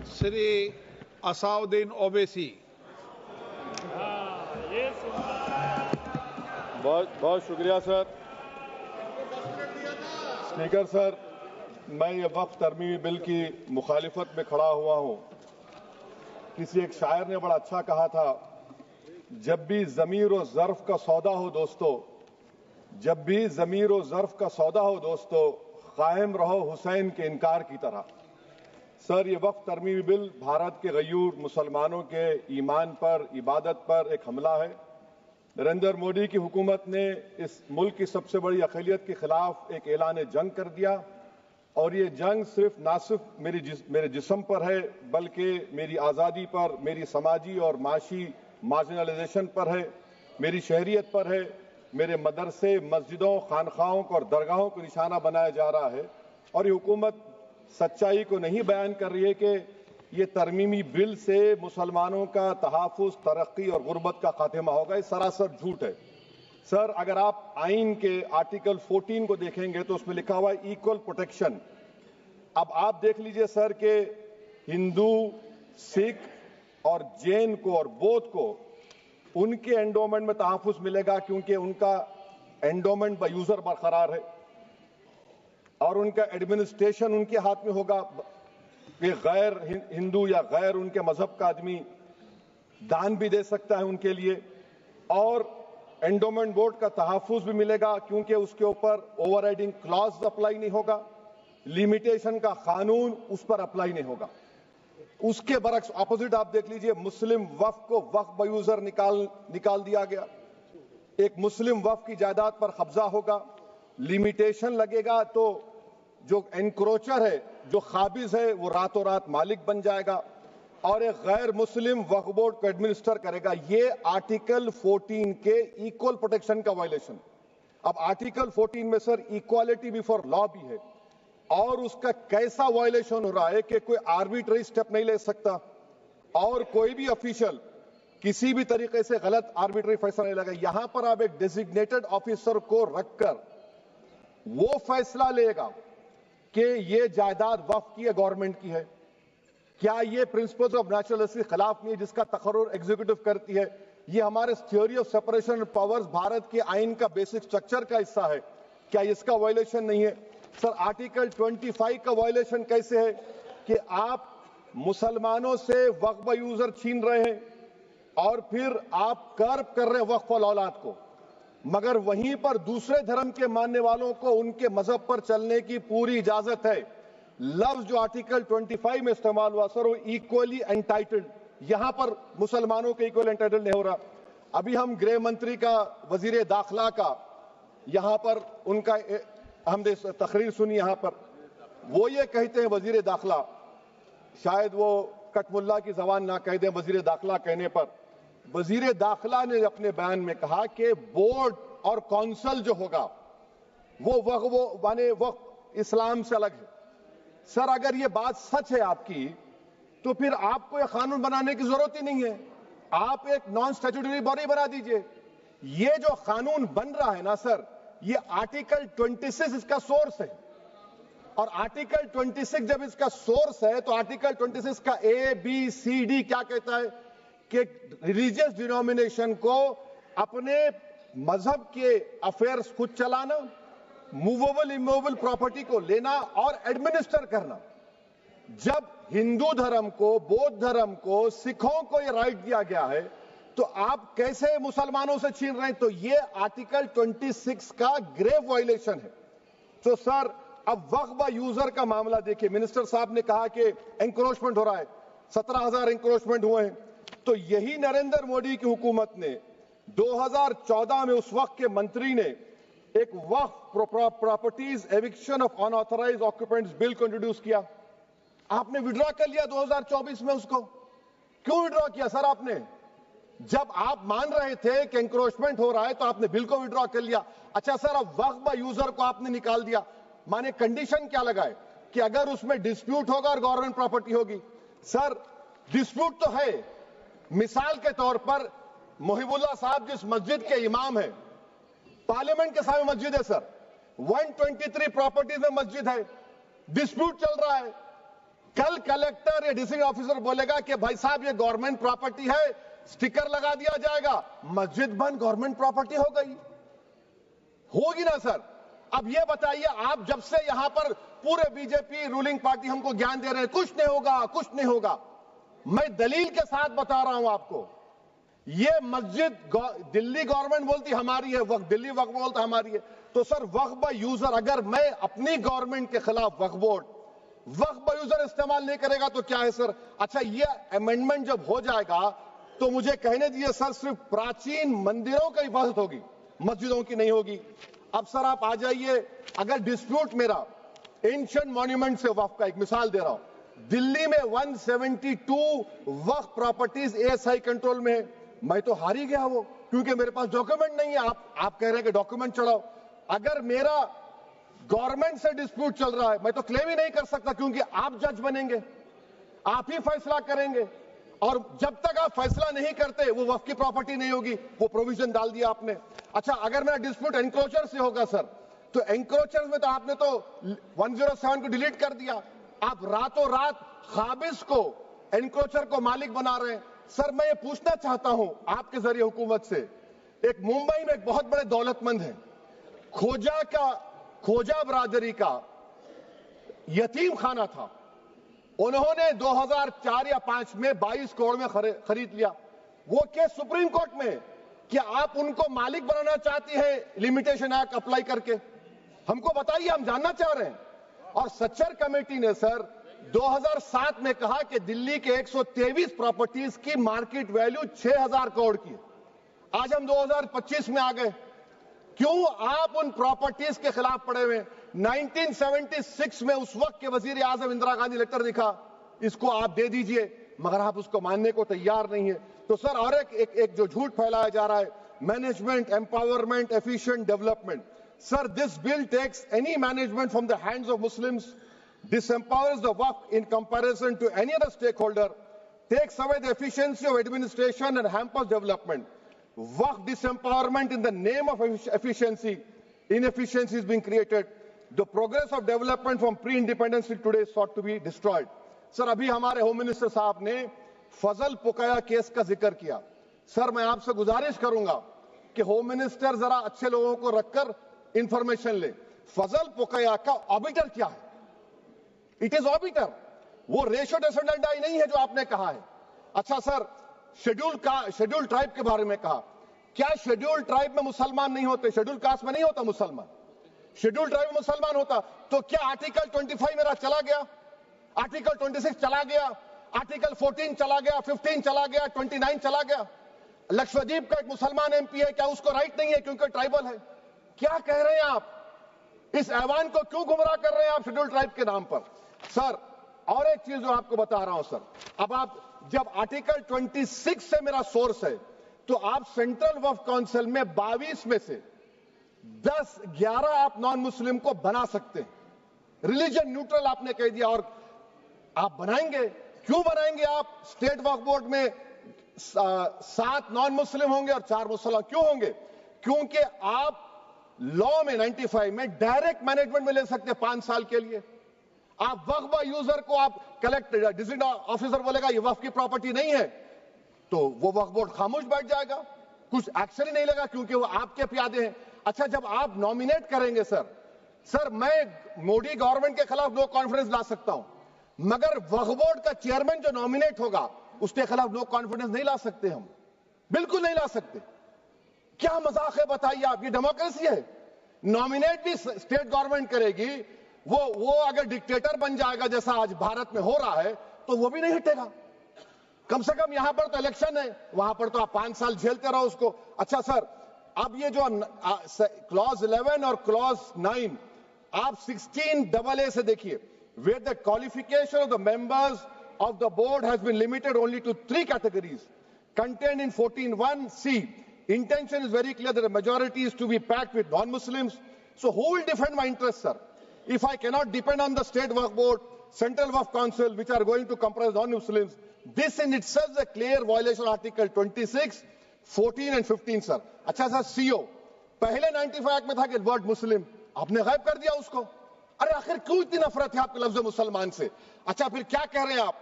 श्री असाउद्दीन ओवैसी। बहुत बहुत शुक्रिया सर। स्पीकर सर, मैं ये वक्फ तरमीमी बिल की मुखालिफत में खड़ा हुआ हूं। किसी एक शायर ने बड़ा अच्छा कहा था, जब भी ज़मीर और ज़र्फ का सौदा हो दोस्तों, जब भी ज़मीर और ज़र्फ का सौदा हो दोस्तों, कायम रहो हुसैन के इनकार की तरह। सर, ये वक्फ तरमीमी बिल भारत के गयूर मुसलमानों के ईमान पर, इबादत पर एक हमला है। नरेंद्र मोदी की हुकूमत ने इस मुल्क की सबसे बड़ी अक़लियत के खिलाफ एक ऐलान जंग कर दिया, और ये जंग ना सिर्फ मेरे जिस्म पर है, बल्कि मेरी आज़ादी पर, मेरी समाजी और माशी मार्जिनलाइजेशन पर है, मेरी शहरियत पर है, मेरे मदरसे, मस्जिदों, खानखाहों और दरगाहों को निशाना बनाया जा रहा है। और ये हुकूमत सच्चाई को नहीं बयान कर रही है कि ये तरमीमी बिल से मुसलमानों का तहफ़्फ़ुज़, तरक्की और गुर्बत का खात्मा होगा। ये सरासर झूठ है। सर, अगर आप आइन के आर्टिकल 14 को देखेंगे तो उसमें लिखा हुआ है इक्वल प्रोटेक्शन। अब आप देख लीजिए सर कि हिंदू, सिख और जैन को और बौद्ध को उनके एंडोमेंट में तहफ़्फ़ुज़ मिलेगा, क्योंकि उनका एंडोमेंट बाय यूजर बरकरार है और उनका एडमिनिस्ट्रेशन उनके हाथ में होगा। कि गैर हिंदू या गैर उनके मजहब का आदमी दान भी दे सकता है उनके लिए, और एंडोमेंट बोर्ड का तहफ़्फ़ुज़ भी मिलेगा, क्योंकि उसके ऊपर ओवरराइडिंग क्लॉज अप्लाई नहीं होगा, लिमिटेशन का कानून उस पर अप्लाई नहीं होगा। उसके बरक्स ऑपोजिट आप देख लीजिए, मुस्लिम वक्फ को वक्फ बाय यूजर निकाल दिया गया। एक मुस्लिम वक्फ की जायदाद पर कब्जा होगा, लिमिटेशन लगेगा तो जो एनक्रोचर है, जो खाबिज है, वो रातों रात मालिक बन जाएगा और एक गैर मुस्लिम वक्फ बोर्ड को एडमिनिस्टर करेगा। ये आर्टिकल 14 के इक्वल प्रोटेक्शन का वायलेशन। अब आर्टिकल 14 में सर इक्वालिटी बिफोर लॉ भी है, और उसका कैसा वायलेशन हो रहा है कि कोई आर्बिट्ररी स्टेप नहीं ले सकता और कोई भी ऑफिशियल किसी भी तरीके से गलत आर्बिट्ररी फैसला नहीं लगा। यहां पर आप एक डेजिग्नेटेड ऑफिसर को रखकर वो फैसला लेगा कि ये जायदाद वक्फ की है, गवर्नमेंट की है। क्या ये प्रिंसिपल्स ऑफ नेचुरल जस्टिस के खिलाफ नहीं है, जिसका तकर्रुर एग्जीक्यूटिव करती है? ये हमारे theory of separation of powers, Bharat के आइन का बेसिक स्ट्रक्चर का हिस्सा है। क्या इसका वायलेशन नहीं है? सर, आर्टिकल 25 का वायलेशन कैसे है कि आप मुसलमानों से वक्फ बाय यूजर छीन रहे हैं और फिर आप कर्ब कर रहे हैं वक्फ वाल औलाद को, मगर वहीं पर दूसरे धर्म के मानने वालों को उनके मजहब पर चलने की पूरी इजाजत है। लफ्ज जो आर्टिकल 25 में इस्तेमाल हुआ सर, वो इक्वली एंटाइटल्ड, यहां पर मुसलमानों के इक्वल एंटाइटल्ड नहीं हो रहा। अभी हम गृह मंत्री का, वजीर दाखिला का यहां पर उनका हमने तकरीर सुनी, यहां पर वो ये कहते हैं, वजीर दाखिला, शायद वो कटमुल्ला की जबान ना कह दें, वजीर दाखिला कहने पर वजीर दाखिला ने अपने बयान में कहा कि बोर्ड और काउंसिल जो होगा वो माने वक्फ इस्लाम से अलग है। सर, अगर ये बात सच है आपकी, तो फिर आपको एक कानून बनाने की जरूरत ही नहीं है। आप एक नॉन स्टैट्यूटरी बॉडी बना दीजिए। ये जो कानून बन रहा है ना सर, ये आर्टिकल 26 इसका सोर्स है, और आर्टिकल 26 जब इसका सोर्स है तो आर्टिकल 26 का ABCD क्या कहता है कि रिलीजियस डिनोमिनेशन को अपने मजहब के अफेयर्स खुद चलाना, मूवेबल इमूवेबल प्रॉपर्टी को लेना और एडमिनिस्टर करना। जब हिंदू धर्म को, बौद्ध धर्म को, सिखों को यह राइट दिया गया है, तो आप कैसे मुसलमानों से छीन रहे हैं? तो ये आर्टिकल 26 का ग्रेव वायलेशन है। तो सर, अब वक्फ बाय यूजर का मामला देखिए, मिनिस्टर साहब ने कहा कि एंक्रोचमेंट हो रहा है, 17,000 एंक्रोचमेंट हुए हैं। तो यही नरेंद्र मोदी की हुकूमत ने 2014 में उस वक्त के मंत्री ने एक Waqf properties eviction of unauthorised occupants bill को इंट्रोड्यूस किया। आपने विड्रॉ कर लिया 2024 में उसको। क्यों विड्रॉ किया सर आपने? जब आप मान रहे थे कि एंक्रोचमेंट हो रहा है तो आपने बिल को विड्रॉ कर लिया। अच्छा सर, अब वक्फ बाय यूजर को आपने निकाल दिया, माने कंडीशन क्या लगाए कि अगर उसमें डिस्प्यूट होगा और गवर्नमेंट प्रॉपर्टी होगी। सर, डिस्प्यूट तो है। मिसाल के तौर पर मोहिबुल्लाह साहब जिस मस्जिद के इमाम है, पार्लियामेंट के सामने मस्जिद है सर, 123 प्रॉपर्टीज में मस्जिद है, डिस्प्यूट चल रहा है, कल कलेक्टर या डिस्ट्रिक्ट ऑफिसर बोलेगा कि भाई साहब ये गवर्नमेंट प्रॉपर्टी है, स्टिकर लगा दिया जाएगा, मस्जिद बंद गवर्नमेंट प्रॉपर्टी हो गई, होगी ना सर? अब ये बताइए, आप जब से यहां पर पूरे बीजेपी रूलिंग पार्टी हमको ज्ञान दे रहे हैं कुछ नहीं होगा, कुछ नहीं होगा, मैं दलील के साथ बता रहा हूं आपको। ये मस्जिद दिल्ली गवर्नमेंट बोलती हमारी है, वक्फ दिल्ली वक्फ बोलता हमारी है, तो सर वक्फ बाय यूजर, अगर मैं अपनी गवर्नमेंट के खिलाफ वक्फ बोर्ड वक्फ बाय यूजर इस्तेमाल नहीं करेगा तो क्या है सर? अच्छा, ये अमेंडमेंट जब हो जाएगा तो मुझे कहने दीजिए सर, सिर्फ प्राचीन मंदिरों की इबादत होगी, मस्जिदों की नहीं होगी। अब सर आप आ जाइए, अगर डिस्प्यूट मेरा एंशिएंट मॉन्यूमेंट से वक्फ का, एक मिसाल दे रहा हूं, दिल्ली में 172 वक्फ प्रॉपर्टीज एएसआई कंट्रोल में है, मैं तो हार ही गया वो, क्योंकि मेरे पास डॉक्यूमेंट नहीं है। आप कह रहे हैं कि डॉक्यूमेंट चढ़ाओ, अगर मेरा गवर्नमेंट से डिस्प्यूट चल रहा है मैं तो क्लेम ही नहीं कर सकता, क्योंकि आप जज बनेंगे, आप ही फैसला करेंगे, और जब तक आप फैसला नहीं करते वो वक्फ की प्रॉपर्टी नहीं होगी, वो प्रोविजन डाल दिया आपने। अच्छा, अगर मेरा डिस्प्यूट एनक्रोचर से होगा सर, तो एनक्रोचर में तो आपने तो 107 को डिलीट कर दिया, आप रातों रात खाबिज को, एनक्रोचर को मालिक बना रहे हैं। सर मैं ये पूछना चाहता हूं आपके जरिए हुकूमत से, एक मुंबई में एक बहुत बड़े दौलतमंद है, खोजा बरादरी का यतीम खाना था, उन्होंने 2004 या 5 में 22 करोड़ में खरीद लिया। वो केस सुप्रीम कोर्ट में कि आप उनको मालिक बनाना चाहती है लिमिटेशन एक्ट अप्लाई करके, हमको बताइए, हम जानना चाह रहे हैं। और सच्चर कमेटी ने सर 2007 में कहा कि दिल्ली के 123 प्रॉपर्टीज की मार्केट वैल्यू 6000 करोड़ की। आज हम 2025 में आ गए, क्यों आप उन प्रॉपर्टीज के खिलाफ पड़े हुए? 1976 में उस वक्त के वजीर आजम इंदिरा गांधी लेटर लिखा, इसको आप दे दीजिए, मगर आप उसको मानने को तैयार नहीं है। तो सर और एक जो झूठ फैलाया जा रहा है, management empowerment efficient development, sir this bill takes any management from the hands of Muslims, disempowers the waqf in comparison to any other stakeholder, takes away the efficiency of administration and hampers development. Waqf disempowerment in the name of efficiency, inefficiency is being created. The progress of development from pre-independence till today is sought to be destroyed. Sir अभी हमारे home minister साहब ने फजल पुकाया case का जिक्र किया। Sir मैं आपसे गुजारिश करूंगा कि होम मिनिस्टर जरा अच्छे लोगों को रखकर इंफॉर्मेशन ले, फजल पुकाया का ऑबिटर क्या है? इट इज ऑबिटर, वो रेशो डेसिडेंडाई नहीं है जो आपने कहा है। अच्छा सर, शेड्यूल ट्राइब के बारे में कहा, क्या शेड्यूल ट्राइब में मुसलमान नहीं होते? शेड्यूल कास्ट में नहीं होता मुसलमान, शेड्यूल ट्राइब में मुसलमान होता, तो क्या आर्टिकल 25 मेरा चला गया, आर्टिकल 26 चला गया, आर्टिकल 14 चला गया, 15 चला गया, 29 चला गया? लक्षद्वीप का एक मुसलमान एमपी है, क्या उसको राइट नहीं है क्योंकि ट्राइबल है? क्या कह रहे हैं आप? इस ऐवान को क्यों गुमराह कर रहे हैं आप शेड्यूल ट्राइब के नाम पर? सर और एक चीज जो आपको बता रहा हूं सर, अब आप जब आर्टिकल 26 से मेरा सोर्स है, तो आप सेंट्रल वक्फ काउंसिल में 22 में से 11 आप नॉन मुस्लिम को बना सकते हैं, रिलीजन न्यूट्रल आपने कह दिया, और आप बनाएंगे, क्यों बनाएंगे आप? स्टेट वक्फ बोर्ड में 7 नॉन मुस्लिम होंगे और 4 मुसलमान, क्यों होंगे? क्योंकि आप लॉ में 95 में डायरेक्ट मैनेजमेंट में ले सकते हैं 5 साल के लिए। आप वक्फ बाय यूजर को आप कलेक्टर डिस्ट्रिक्ट ऑफिसर बोलेगा ये वक्फ की प्रॉपर्टी नहीं है, तो वो वक्फ बोर्ड खामोश बैठ जाएगा, कुछ एक्शन ही नहीं लेगा, क्योंकि वो आपके प्यादे हैं। अच्छा, जब आप नॉमिनेट करेंगे सर मैं मोदी गवर्नमेंट के खिलाफ नो कॉन्फिडेंस ला सकता हूं, मगर वक्फ बोर्ड का चेयरमैन जो नॉमिनेट होगा उसके खिलाफ नो कॉन्फिडेंस नहीं ला सकते, हम बिल्कुल नहीं ला सकते। क्या मजाक है बताइए आप? ये डेमोक्रेसी है? नॉमिनेट भी स्टेट गवर्नमेंट करेगी, वो अगर डिक्टेटर बन जाएगा जैसा आज भारत में हो रहा है तो वो भी नहीं हटेगा। कम से कम यहां पर तो इलेक्शन है, वहां पर तो आप 5 साल झेलते रहो उसको। अच्छा सर, अब ये जो क्लॉज 11 और क्लॉज 9 आप 16AA से देखिए, where the qualification of the members of the board has been limited only to 3 categories contained in 14(1)(c). Intention is very clear that the majority is to be packed with non-Muslims. So who will defend my interests, sir? If I cannot depend on the state waqf board, central waqf council, which are going to comprise non-Muslims, this in itself is a clear violation of Article 26, 14 and 15, sir. अच्छा sir, CO पहले 95 act में था कि word मुस्लिम, आपने गायब कर दिया उसको। अरे आखिर क्यों इतनी नफरत है आपके लफ्ज मुसलमान से? अच्छा फिर क्या कह रहे हैं आप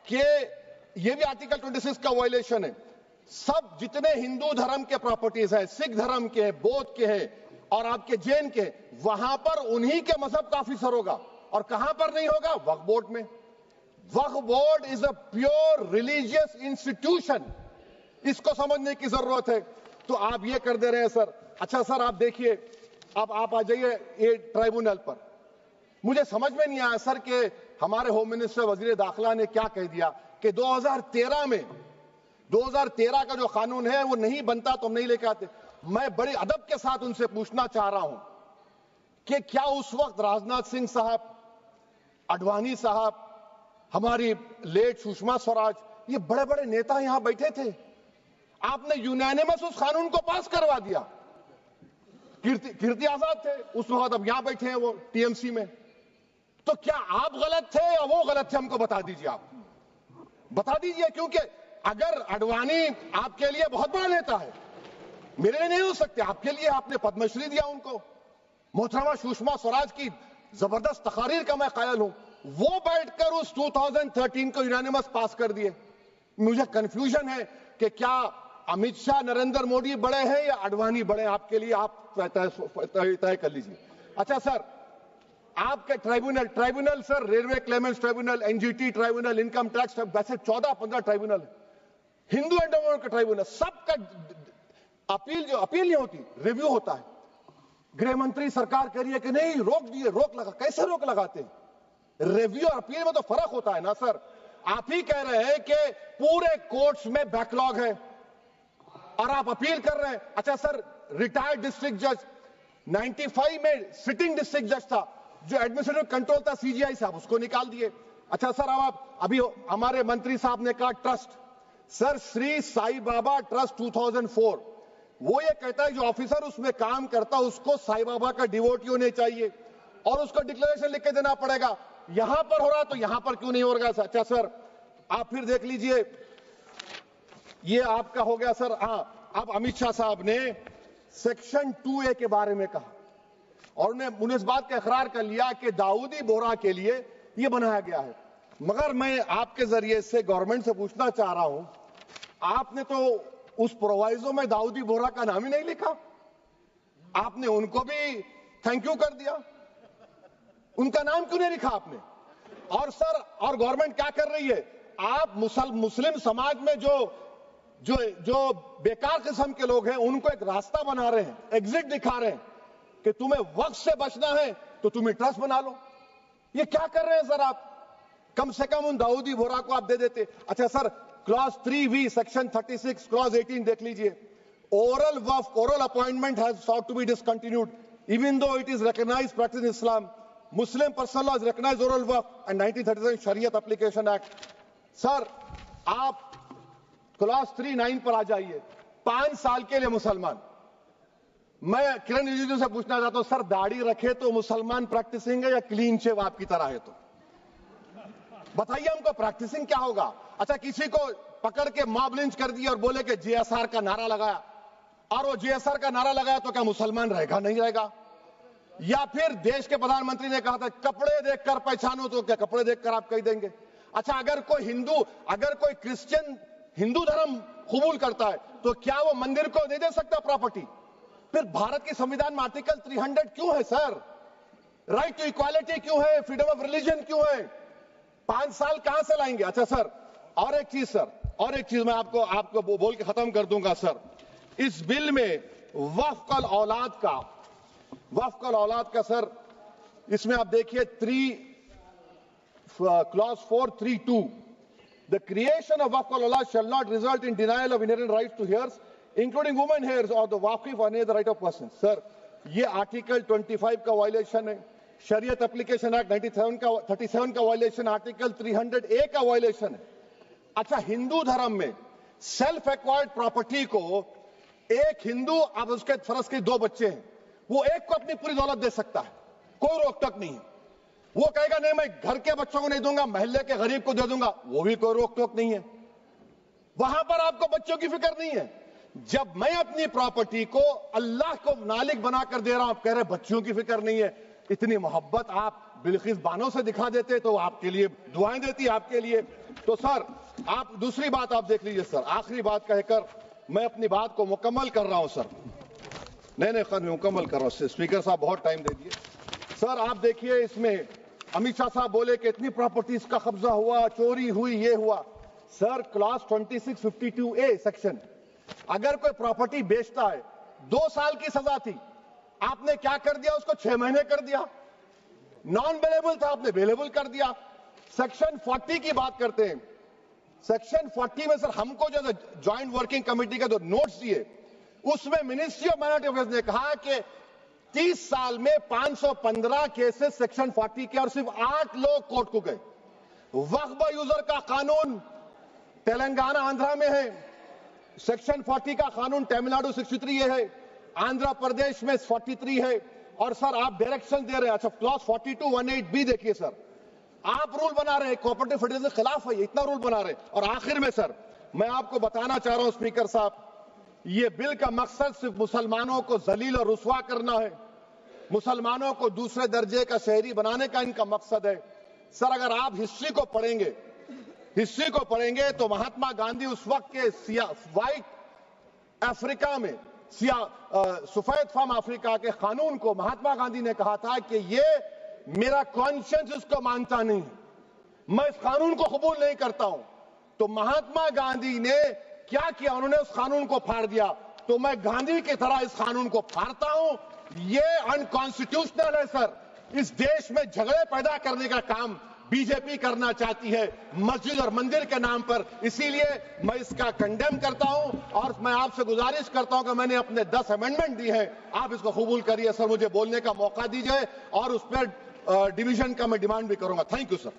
कि ये भी आर्टिकल 26 का वायलेशन है। सब जितने हिंदू धर्म के प्रॉपर्टीज हैं, सिख धर्म के, बौद्ध के हैं और आपके जैन के, वहां पर उन्हीं के मजहब का ऑफिसर होगा। और कहां पर नहीं होगा? वक्फ बोर्ड में। Waqf board is a pure religious institution, इसको समझने की जरूरत है। तो आप ये कर दे रहे हैं सर। अच्छा सर आप देखिए, अब आप आ जाइए ये ट्राइब्यूनल पर। मुझे समझ में नहीं आया सर कि हमारे होम मिनिस्टर वजीर दाखिला ने क्या कह दिया कि 2013 का जो कानून है वो नहीं बनता तो हम नहीं लेके आते। मैं बड़े अदब के साथ उनसे पूछना चाह रहा हूं कि क्या उस वक्त राजनाथ सिंह साहब, अडवाणी साहब, हमारी लेट सुषमा स्वराज, ये बड़े बड़े नेता यहां बैठे थे? आपने यूनानिमस उस कानून को पास करवा दिया। कीर्ति आजाद थे उस वक्त, अब यहां बैठे हैं वो टीएमसी में। तो क्या आप गलत थे या वो गलत थे? हमको बता दीजिए, आप बता दीजिए। क्योंकि अगर अडवाणी आपके लिए बहुत बड़ा नेता है, मेरे लिए नहीं हो सकते, आपके लिए आपने पद्मश्री दिया उनको। मोहतरमा सुषमा स्वराज की जबरदस्त तकारीर का मैं कायल हूं। वो बैठकर उस 2013 को यूनानिमस पास कर दिए। मुझे कंफ्यूजन है कि क्या अमित शाह, नरेंद्र मोदी बड़े हैं या अडवाणी बड़े हैं? आपके लिए आप तय कर लीजिए। अच्छा सर, आपके tribunal sir, railway Clements tribunal, NGT tribunal, income tax, वैसे 14-15 ट्राइब्यूनल है। हिंदू एंडोवर का ट्राइब्यूनल, सबका अपील नहीं होती, रिव्यू होता है। गृह मंत्री सरकार कह रही है कि नहीं, रोक दिए, रोक लगा। कैसे रोक लगाते हैं? रिव्यू और अपील में तो फर्क होता है ना सर। आप ही कह रहे हैं कि पूरे कोर्ट्स में बैकलॉग है और आप अपील कर रहे हैं। अच्छा सर, रिटायर्ड डिस्ट्रिक्ट जज 95 में सिटिंग डिस्ट्रिक्ट जज था, जो एडमिनिस्ट्रेटिव कंट्रोल था सीजीआई साहब, उसको निकाल दिए। अच्छा सर, अब आप अभी हमारे मंत्री साहब ने कहा trust, sir Shri Sai Baba trust 2004, वो ये कहता है जो ऑफिसर उसमें काम करता उसको साई बाबा का डिवोटी होने चाहिए और उसको डिक्लेरेशन लिख के देना पड़ेगा। यहां पर हो रहा तो यहां पर क्यों नहीं हो रहा? अच्छा सर, आप फिर देख लीजिए, ये आपका हो गया सर। हाँ, अब अमित शाह साहब ने सेक्शन 2A के बारे में कहा और उन्होंने इस बात का इकरार कर लिया कि दाऊदी बोहरा के लिए यह बनाया गया है। मगर मैं आपके जरिए से गवर्नमेंट से पूछना चाह रहा हूं, आपने तो उस प्रोवाइजो में दाऊदी बोहरा का नाम ही नहीं लिखा। आपने उनको भी थैंक यू कर दिया, उनका नाम क्यों नहीं लिखा आपने? और सर, और गवर्नमेंट क्या कर रही है? आप मुस्लिम समाज में जो बेकार किस्म के लोग हैं उनको एक रास्ता बना रहे हैं, एग्जिट दिखा रहे हैं कि तुम्हें वक्त से बचना है तो तुम्हें ट्रस्ट बना लो। ये क्या कर रहे हैं सर आप? कम से कम उन दाऊदी बोहरा को आप दे देते। अच्छा sir, clause 3V section 36 clause 18 देख लीजिए। Oral Waqf, oral appointment has sought to be discontinued even though it is recognized practice in Islam. Muslim personal laws recognize oral waqf and 1937 Shariat Application Act. Sir आप clause 39 पर आ जाइए। 5 साल के लिए मुसलमान। मैं किरण रिजिजू से पूछना चाहता हूं, सर दाढ़ी रखे तो मुसलमान प्रैक्टिसिंग है या क्लीन शेव आपकी तरह है? तो बताइए हमको, प्रैक्टिसिंग क्या होगा? अच्छा, किसी को पकड़ के मॉब लिंच कर दिया और बोले कि JSR का नारा लगाया, और वो JSR का नारा लगाया तो क्या मुसलमान रहेगा? नहीं रहेगा। या फिर देश के प्रधानमंत्री ने कहा था कपड़े देखकर पहचानो, तो क्या कपड़े देखकर आप कह देंगे? अच्छा, अगर कोई क्रिश्चियन हिंदू धर्म कबूल करता है तो क्या वो मंदिर को नहीं दे सकता प्रॉपर्टी? फिर भारत के संविधान में आर्टिकल 300 क्यों है सर? राइट टू इक्वालिटी क्यों है? फ्रीडम ऑफ रिलीजन क्यों है? 5 साल कहां से लाएंगे? अच्छा सर, और एक चीज सर, और एक चीज मैं आपको बोल के खत्म कर दूंगा सर। इस बिल में वक्फ औलाद का सर, इसमें आप देखिए clause 432, the creation of waqf al-awlad shall not result in denial of inherent rights to heirs, including women heirs or the waqif or any other right of person. Sir, ये article 25 का violation है, शरीयत application act 37 का violation, article 300A का violation है। अच्छा, हिंदू धर्म में सेल्फ एक्वायर्ड प्रॉपर्टी को एक हिंदू, अब उसके फर्ज के 2 बच्चे हैं, वो एक को अपनी पूरी दौलत दे सकता है, कोई रोक टोक नहीं है। वो कहेगा नहीं मैं घर के बच्चों को नहीं दूंगा, मोहल्ले के गरीब को दे दूंगा, वो भी कोई रोक टोक नहीं है। वहां पर आपको बच्चों की फिक्र नहीं है। जब मैं अपनी प्रॉपर्टी को अल्लाह को मालिक बनाकर दे रहा हूं, आप कह रहे बच्चों की फिक्र नहीं है। इतनी मोहब्बत आप बिल्किस बानो से दिखा देते तो आपके लिए दुआएं देती आपके लिए। तो सर आप दूसरी बात आप देख लीजिए सर, आखिरी बात कहकर मैं अपनी बात को मुकम्मल कर रहा हूं सर। नहीं खैर मैं मुकम्मल कर रहा हूं, स्पीकर साहब बहुत टाइम दे दिए। सर आप देखिए इसमें अमित शाह साहब बोले कि इतनी प्रॉपर्टीज का कब्जा हुआ, चोरी हुई, ये हुआ। सर क्लॉज 2652A सेक्शन, अगर कोई प्रॉपर्टी बेचता है 2 साल की सजा थी, आपने क्या कर दिया उसको 6 महीने कर दिया। नॉन अवेलेबल था, आपने अवेलेबल कर दिया। सेक्शन 40 की बात करते हैं। सेक्शन 40 में सर हमको जो ज्वाइंट वर्किंग कमेटी का जो नोट्स दिए उसमें मिनिस्ट्री ऑफ माइनॉरिटी अफेयर्स ने कहा कि 30 साल में 515 केसेस सेक्शन 40 के और सिर्फ 8 लोग कोर्ट को गए। वक्फ यूजर का कानून तेलंगाना आंध्रा में है, सेक्शन 40 का कानून तमिलनाडु 63 है, आंध्र प्रदेश में 43 है। और सर आप डायरेक्शन दे रहे हैं, अच्छा क्लॉज 4218B देखिए सर, आप रूल बना रहे हैं, कोऑपरेटिव फेडरलिज्म के खिलाफ है, इतना रूल बना रहे हैं। और आखिर में सर मैं आपको बताना चाह रहा हूं स्पीकर साहब, ये बिल का मकसद सिर्फ मुसलमानों को जलील और रुस्वा करना है, मुसलमानों को दूसरे दर्जे का शहरी बनाने का इनका मकसद है। सर अगर आप हिस्ट्री को पढ़ेंगे तो महात्मा गांधी उस वक्त के व्हाइट अफ्रीका में सफेद फार्म अफ्रीका के कानून को महात्मा गांधी ने कहा था कि ये मेरा कॉन्शियंस इसको मानता नहीं है, मैं इस कानून को कबूल नहीं करता हूं। तो महात्मा गांधी ने क्या किया, उन्होंने उस कानून को फाड़ दिया। तो मैं गांधी की तरह इस कानून को फाड़ता हूं। ये अनकॉन्स्टिट्यूशनल है सर। इस देश में झगड़े पैदा करने का काम बीजेपी करना चाहती है मस्जिद और मंदिर के नाम पर, इसीलिए मैं इसका कंडेम करता हूं। और मैं आपसे गुजारिश करता हूं कि मैंने अपने 10 अमेंडमेंट दी हैं, आप इसको कबूल करिए सर, मुझे बोलने का मौका दीजिए और उस पर डिवीजन का मैं डिमांड भी करूंगा। Thank you sir.